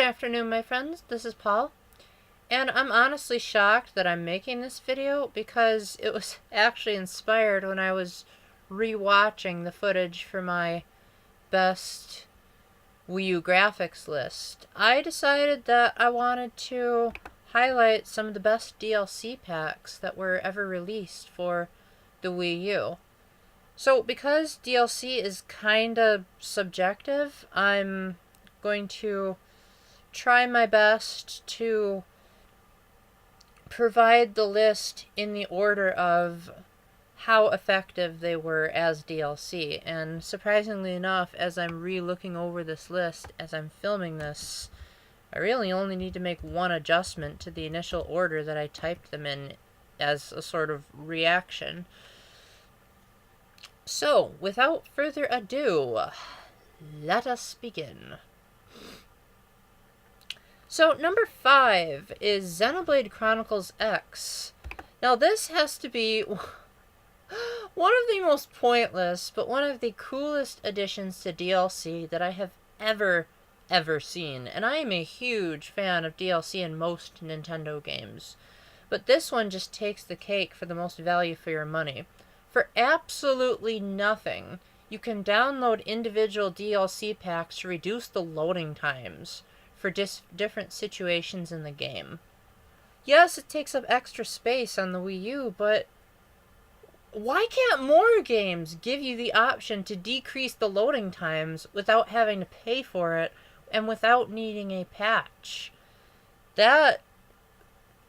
afternoon, my friends. This is Paul, and I'm honestly shocked that I'm making this video because it was actually inspired when I was re-watching the footage for my best Wii U graphics list. I decided that I wanted to highlight some of the best DLC packs that were ever released for the Wii U. So because DLC is kinda subjective, I'm going to try my best to provide the list in the order of how effective they were as DLC. And surprisingly enough, as I'm re-looking over this list as I'm filming this, I really only need to make one adjustment to the initial order that I typed them in as a sort of reaction. So, without further ado, let us begin. So, number 5 is Xenoblade Chronicles X. Now, this has to be one of the most pointless, but one of the coolest additions to DLC that I have ever seen. And I am a huge fan of DLC in most Nintendo games. But this one just takes the cake for the most value for your money. For absolutely nothing, you can download individual DLC packs to reduce the loading times for different situations in the game. Yes, it takes up extra space on the Wii U, but why can't more games give you the option to decrease the loading times without having to pay for it and without needing a patch? That,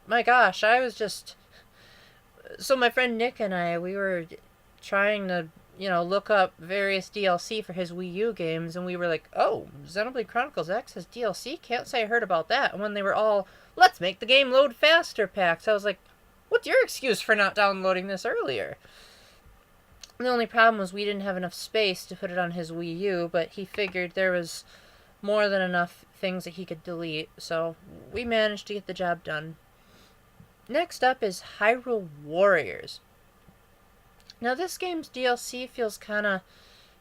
my gosh, I was just... So my friend Nick and I, we were trying to, look up various DLC for his Wii U games, and we were like, oh, Xenoblade Chronicles X has DLC? Can't say I heard about that. And when they were all, let's make the game load faster packs, I was like, what's your excuse for not downloading this earlier? And the only problem was we didn't have enough space to put it on his Wii U, but he figured there was more than enough things that he could delete, so we managed to get the job done. Next up is Hyrule Warriors. Now this game's DLC feels kinda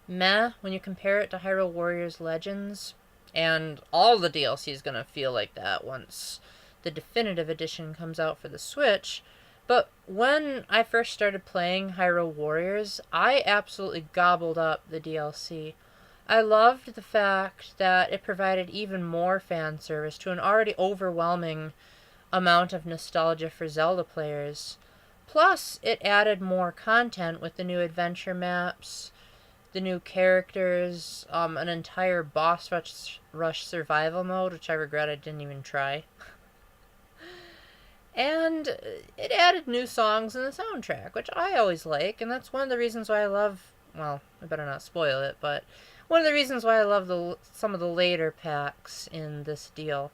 meh when you compare it to Hyrule Warriors Legends, and all the DLC is gonna feel like that once the definitive edition comes out for the Switch. But when I first started playing Hyrule Warriors, I absolutely gobbled up the DLC. I loved the fact that it provided even more fan service to an already overwhelming amount of nostalgia for Zelda players. Plus, it added more content with the new adventure maps, the new characters, an entire boss rush survival mode, which I regret I didn't even try. And it added new songs in the soundtrack, which I always like, and that's one of the reasons why I love, well, I better not spoil it, but one of the reasons why I love some of the later packs in this deal.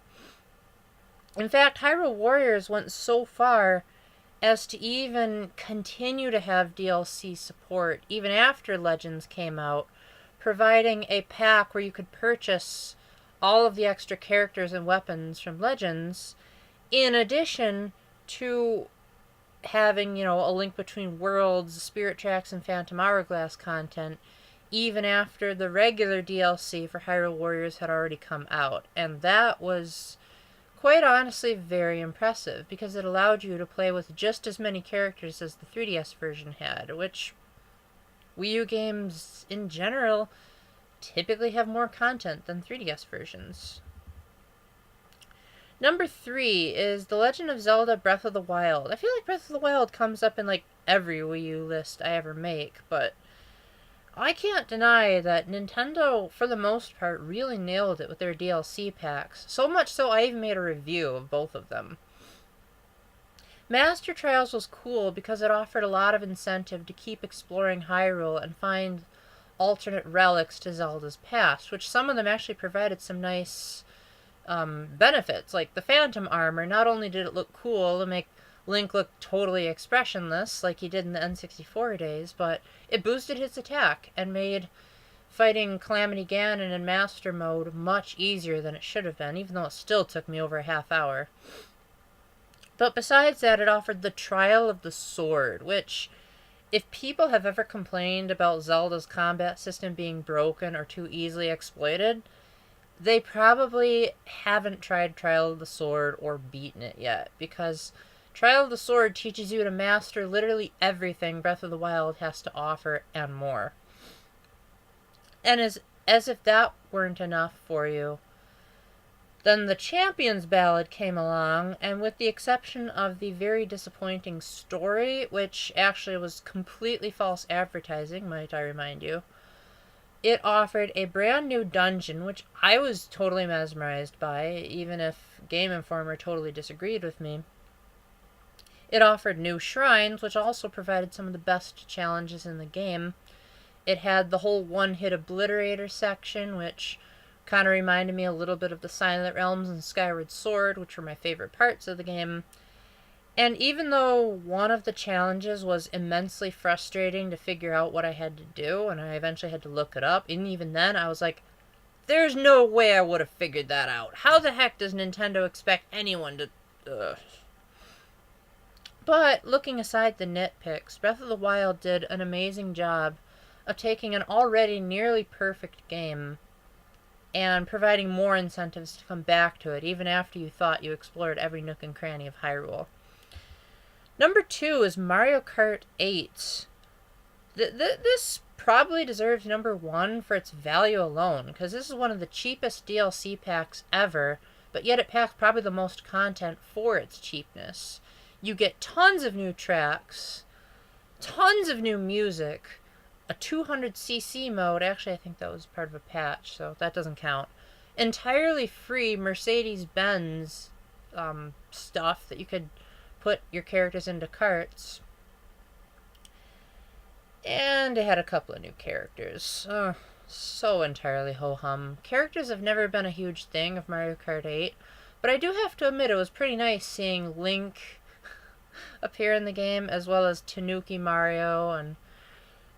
In fact, Hyrule Warriors went so far as to even continue to have DLC support even after Legends came out, providing a pack where you could purchase all of the extra characters and weapons from Legends, in addition to having, a Link Between Worlds, Spirit Tracks, and Phantom Hourglass content, even after the regular DLC for Hyrule Warriors had already come out. And that was quite honestly very impressive, because it allowed you to play with just as many characters as the 3DS version had, which Wii U games in general typically have more content than 3DS versions. Number 3 is The Legend of Zelda Breath of the Wild. I feel like Breath of the Wild comes up in like every Wii U list I ever make, but I can't deny that Nintendo, for the most part, really nailed it with their DLC packs. So much so I even made a review of both of them. Master Trials was cool because it offered a lot of incentive to keep exploring Hyrule and find alternate relics to Zelda's past, which some of them actually provided some nice benefits. Like the Phantom Armor, not only did it look cool to make Link looked totally expressionless, like he did in the N64 days, but it boosted his attack and made fighting Calamity Ganon in Master Mode much easier than it should have been, even though it still took me over a half hour. But besides that, it offered the Trial of the Sword, which, if people have ever complained about Zelda's combat system being broken or too easily exploited, they probably haven't tried Trial of the Sword or beaten it yet, because Trial of the Sword teaches you to master literally everything Breath of the Wild has to offer and more. And as if that weren't enough for you, then the Champions Ballad came along, and with the exception of the very disappointing story, which actually was completely false advertising, might I remind you, it offered a brand new dungeon, which I was totally mesmerized by, even if Game Informer totally disagreed with me. It offered new shrines, which also provided some of the best challenges in the game. It had the whole one-hit obliterator section, which kind of reminded me a little bit of the Silent Realms and Skyward Sword, which were my favorite parts of the game. And even though one of the challenges was immensely frustrating to figure out what I had to do, and I eventually had to look it up, and even then I was like, there's no way I would have figured that out. How the heck does Nintendo expect anyone to... Ugh. But, looking aside the nitpicks, Breath of the Wild did an amazing job of taking an already nearly perfect game and providing more incentives to come back to it, even after you thought you explored every nook and cranny of Hyrule. Number 2 is Mario Kart 8. This probably deserves number 1 for its value alone, because this is one of the cheapest DLC packs ever, but yet it packs probably the most content for its cheapness. You get tons of new tracks, tons of new music, a 200cc mode. Actually, I think that was part of a patch, so that doesn't count. Entirely free Mercedes-Benz stuff that you could put your characters into carts. And it had a couple of new characters. Oh, so entirely ho-hum. Characters have never been a huge thing of Mario Kart 8, but I do have to admit it was pretty nice seeing Link appear in the game, as well as Tanuki Mario, and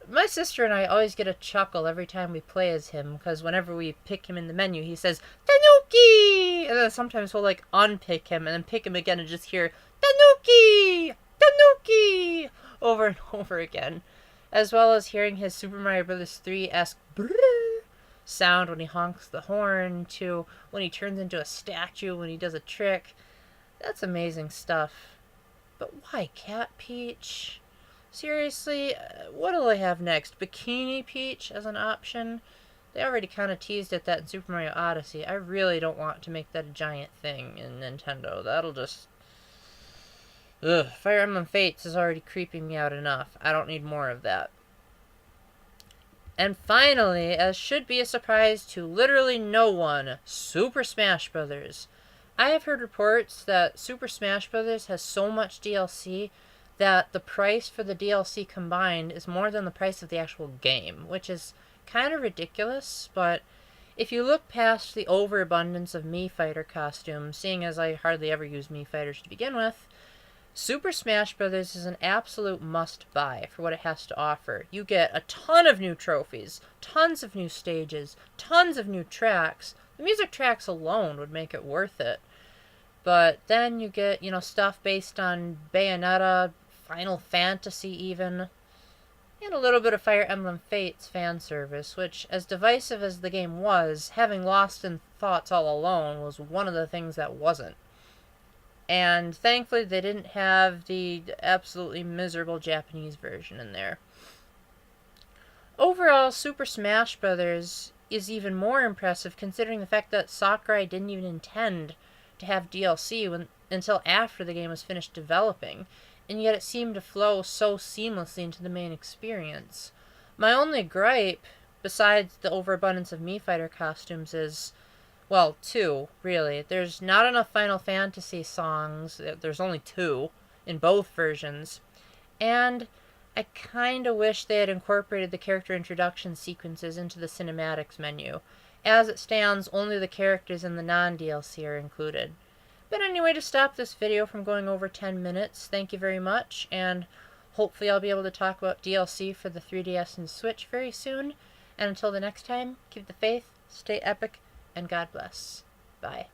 my sister and I always get a chuckle every time we play as him, because whenever we pick him in the menu, he says, Tanuki! And then sometimes we'll, like, unpick him and then pick him again and just hear, Tanuki! Tanuki! Over and over again. As well as hearing his Super Mario Bros. 3-esque sound when he honks the horn, to when he turns into a statue when he does a trick. That's amazing stuff. But why Cat Peach? Seriously, what'll they have next? Bikini Peach as an option? They already kind of teased at that in Super Mario Odyssey. I really don't want to make that a giant thing in Nintendo. That'll just... Ugh, Fire Emblem Fates is already creeping me out enough. I don't need more of that. And finally, as should be a surprise to literally no one, Super Smash Bros. I have heard reports that Super Smash Bros. Has so much DLC that the price for the DLC combined is more than the price of the actual game, which is kind of ridiculous, but if you look past the overabundance of Mii Fighter costumes, seeing as I hardly ever use Mii Fighters to begin with, Super Smash Bros. Is an absolute must-buy for what it has to offer. You get a ton of new trophies, tons of new stages, tons of new tracks. The music tracks alone would make it worth it. But then you get, stuff based on Bayonetta, Final Fantasy even, and a little bit of Fire Emblem Fates fan service, which, as divisive as the game was, having Lost in Thoughts all alone was one of the things that wasn't. And thankfully they didn't have the absolutely miserable Japanese version in there. Overall, Super Smash Bros. Is even more impressive considering the fact that Sakurai didn't even intend to have DLC until after the game was finished developing, and yet it seemed to flow so seamlessly into the main experience. My only gripe, besides the overabundance of Mii Fighter costumes, is, well, 2, really. There's not enough Final Fantasy songs. There's only 2 in both versions. And I kinda wish they had incorporated the character introduction sequences into the cinematics menu. As it stands, only the characters in the non-DLC are included. But anyway, to stop this video from going over 10 minutes, thank you very much, and hopefully I'll be able to talk about DLC for the 3DS and Switch very soon. And until the next time, keep the faith, stay epic, and God bless. Bye.